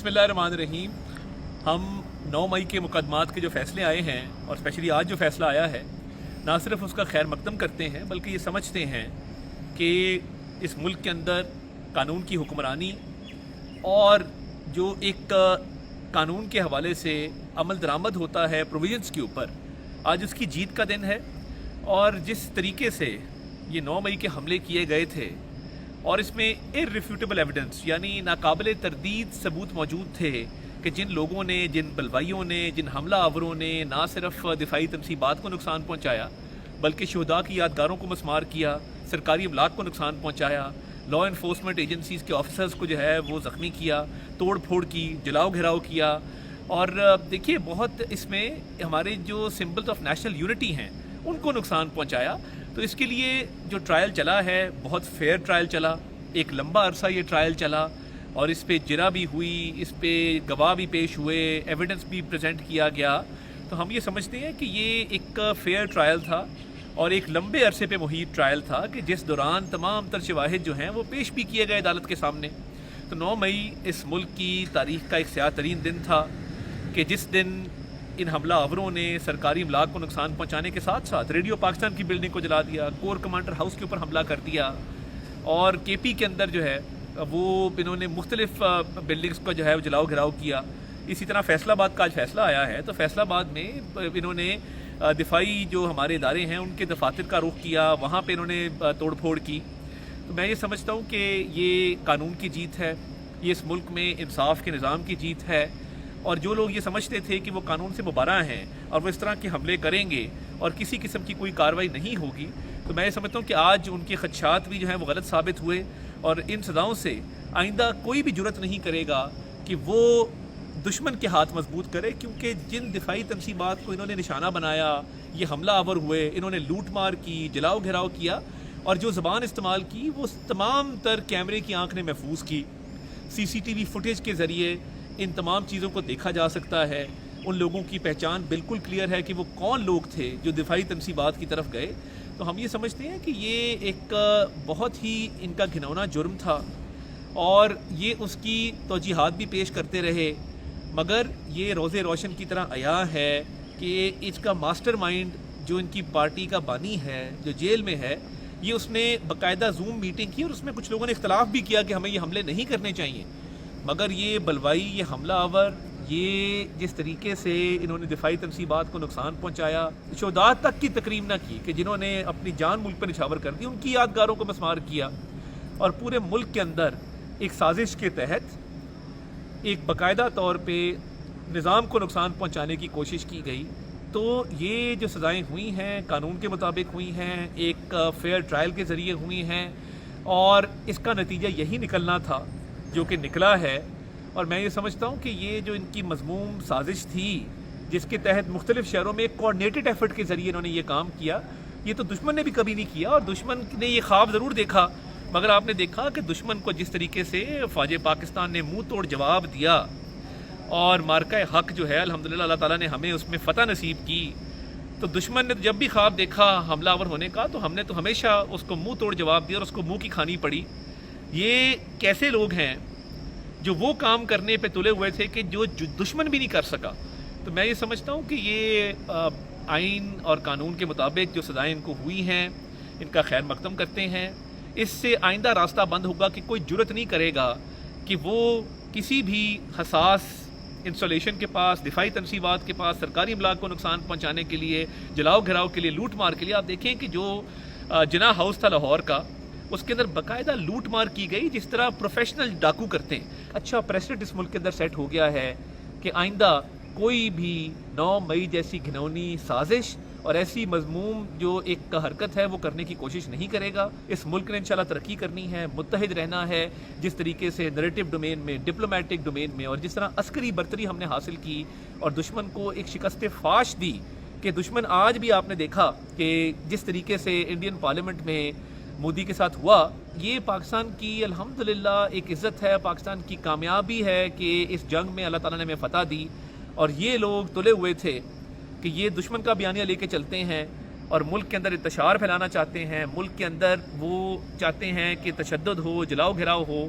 बिस्मिल्लाहिर्रहमानिर्रहीम। हम 9 मई के मुकदमात के जो फ़ैसले आए हैं और स्पेशली आज जो फ़ैसला आया है, ना सिर्फ उसका खैर मकदम करते हैं बल्कि ये समझते हैं कि इस मुल्क के अंदर कानून की हुक्मरानी और जो एक कानून के हवाले से अमल दरामद होता है प्रोविजंस के ऊपर, आज उसकी जीत का दिन है। और जिस तरीके से ये 9 मई के हमले किए गए थे और इसमें इररिफ्यूटेबल एविडेंस यानी नाकाबिले तरदीद सबूत मौजूद थे कि जिन लोगों ने, जिन बलवाइयों ने, जिन हमला आवरों ने ना सिर्फ दिफाई तनसीबात को नुकसान पहुँचाया बल्कि शुहदा की यादगारों को मस्मार किया, सरकारी अमलाक को नुकसान पहुँचाया, लॉ इन्फोर्समेंट एजेंसीज़ के ऑफिसर्स को जो है वो ज़ख्मी किया, तोड़ फोड़ की, जलाओ घिराव किया। और देखिए, बहुत इसमें हमारे जो सिम्बल्स ऑफ नेशनल यूनिटी हैं उनको नुकसान पहुँचाया। तो इसके लिए जो ट्रायल चला है बहुत फेयर ट्रायल चला, एक लंबा अरसा ये ट्रायल चला और इस पे जिरा भी हुई, इस पे गवाह भी पेश हुए, एविडेंस भी प्रेजेंट किया गया। तो हम ये समझते हैं कि ये एक फेयर ट्रायल था और एक लंबे अरसे पे मुहित ट्रायल था कि जिस दौरान तमाम तर शवाहिद जो हैं वो पेश भी किए गए अदालत के सामने। तो 9 मई इस मुल्क की तारीख़ का एक स्याह तरीन दिन था कि जिस दिन इन हमला आवरों ने सरकारी अमलाक को नुकसान पहुंचाने के साथ साथ रेडियो पाकिस्तान की बिल्डिंग को जला दिया, कोर कमांडर हाउस के ऊपर हमला कर दिया और केपी के अंदर जो है वो इन्होंने मुख्तलिफ बिल्डिंग्स को जो है वो जलाओ घिराव किया। इसी तरह फैसलाबाद का आज फैसला आया है, तो फैसलाबाद में इन्होंने दिफाई जो हमारे इदारे हैं उनके दफातर का रुख किया, वहाँ पर इन्होंने तोड़ फोड़ की। तो मैं ये समझता हूँ कि ये कानून की जीत है, ये इस मुल्क में इंसाफ के निज़ाम की जीत है। और जो लोग ये समझते थे कि वो कानून से मुबारा हैं और वो इस तरह के हमले करेंगे और किसी किस्म की कोई कार्रवाई नहीं होगी, तो मैं ये समझता हूँ कि आज उनके खदशात भी जो हैं वो गलत साबित हुए और इन सज़ाओं से आइंदा कोई भी जुर्रत नहीं करेगा कि वो दुश्मन के हाथ मजबूत करे, क्योंकि जिन दिफाई तनसीबात को इन्होंने निशाना बनाया, ये हमला आवर हुए, इन्होंने लूट मार की, जलाओ घिराव किया और जो ज़बान इस्तेमाल की वो तमाम तर कैमरे की आँख ने महफूज की। CCTV फुटेज के ज़रिए इन तमाम चीज़ों को देखा जा सकता है। उन लोगों की पहचान बिल्कुल क्लियर है कि वो कौन लोग थे जो दिफाई तनसीबात की तरफ गए। तो हम ये समझते हैं कि ये एक बहुत ही इनका घिनौना जुर्म था और ये उसकी तौजीहात भी पेश करते रहे, मगर ये रोज़े रोशन की तरह आया है कि इसका मास्टरमाइंड जो इनकी पार्टी का बानी है जो जेल में है, ये उसने बाकायदा जूम मीटिंग की और उसमें कुछ लोगों ने इख्तलाफ भी किया कि हमें ये हमले नहीं करने चाहिए, मगर ये बलवाई, ये हमला आवर, ये जिस तरीके से इन्होंने दिफाई तनसीबात को नुकसान पहुंचाया, शोहदात तक की तकरीम ना की कि जिन्होंने अपनी जान मुल्क पर निछावर कर दी, उनकी यादगारों को मस्मार किया और पूरे मुल्क के अंदर एक साजिश के तहत एक बाकायदा तौर पे निज़ाम को नुकसान पहुंचाने की कोशिश की गई। तो ये जो सज़ाएँ हुई हैं कानून के मुताबिक हुई हैं, एक फेयर ट्रायल के ज़रिए हुई हैं और इसका नतीजा यही निकलना था जो कि निकला है। और मैं ये समझता हूँ कि ये जो इनकी मज़मूम साजिश थी जिसके तहत मुख्तलिफ शहरों में एक कोऑर्डिनेटेड एफर्ट के ज़रिए इन्होंने ये काम किया, ये तो दुश्मन ने भी कभी नहीं किया। और दुश्मन ने ये ख्वाब ज़रूर देखा, मगर आपने देखा कि दुश्मन को जिस तरीके से फ़ौज पाकिस्तान ने मुँह तोड़ जवाब दिया और मार्का हक़ जो है अल्हम्दुलिल्लाह अल्लाह ताला ने हमें उसमें फ़तह नसीब की। तो दुश्मन ने जब भी ख्वाब देखा हमलावर होने का, तो हमने तो हमेशा उसको मुँह तोड़ जवाब दिया और उसको मुँह की खानी पड़ी। ये कैसे लोग हैं जो वो काम करने पे तुले हुए थे कि जो दुश्मन भी नहीं कर सका। तो मैं ये समझता हूँ कि ये आइन और कानून के मुताबिक जो सज़ाएँ इनको हुई हैं इनका खैर मकदम करते हैं। इससे आइंदा रास्ता बंद होगा कि कोई जुर्रत नहीं करेगा कि वो किसी भी हसास इंस्टॉलेशन के पास, दिफाई तनसीबात के पास, सरकारी अमलाक को नुकसान पहुँचाने के लिए, जलाओ घिराव के लिए, लूट मार के लिए। आप देखें कि जो जिना हाउस था लाहौर का, उसके अंदर बाकायदा लूट मार की गई जिस तरह प्रोफेशनल डाकू करते हैं। अच्छा प्रेसिडेंट इस मुल्क के अंदर सेट हो गया है कि आइंदा कोई भी 9 मई जैसी घिनौनी साजिश और ऐसी मजमूम जो एक हरकत है वो करने की कोशिश नहीं करेगा। इस मुल्क ने इंशाल्लाह तरक्की करनी है, मुत्तहिद रहना है, जिस तरीके से नैरेटिव डोमेन में, डिप्लोमेटिक डोमेन में और जिस तरह अस्करी बर्तरी हमने हासिल की और दुश्मन को एक शिकस्त फाश दी कि दुश्मन आज भी आपने देखा कि जिस तरीके से इंडियन पार्लियामेंट में मोदी के साथ हुआ, ये पाकिस्तान की अल्हम्दुलिल्लाह एक इज़्ज़त है, पाकिस्तान की कामयाबी है कि इस जंग में अल्लाह ताला ने हमें फ़तह दी। और ये लोग तुले हुए थे कि ये दुश्मन का बयानिया लेके चलते हैं और मुल्क के अंदर इंतशार फैलाना चाहते हैं, मुल्क के अंदर वो चाहते हैं कि तशद्दुद हो, जलाओ घिराव हो।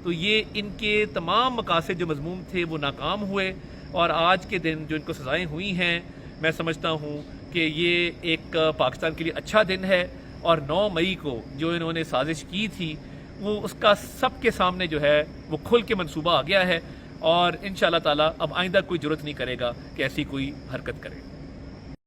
تو یہ ان کے تمام مقاصد جو مضموم تھے وہ ناکام ہوئے، اور آج کے دن جو ان کو سزائیں ہوئی ہیں میں سمجھتا ہوں کہ یہ ایک پاکستان کے لیے اچھا دن ہے، اور 9 مئی کو جو انہوں نے سازش کی تھی وہ اس کا سب کے سامنے جو ہے وہ کھل کے منصوبہ آ گیا ہے، اور انشاءاللہ تعالی اب آئندہ کوئی جرت نہیں کرے گا کہ ایسی کوئی حرکت کرے۔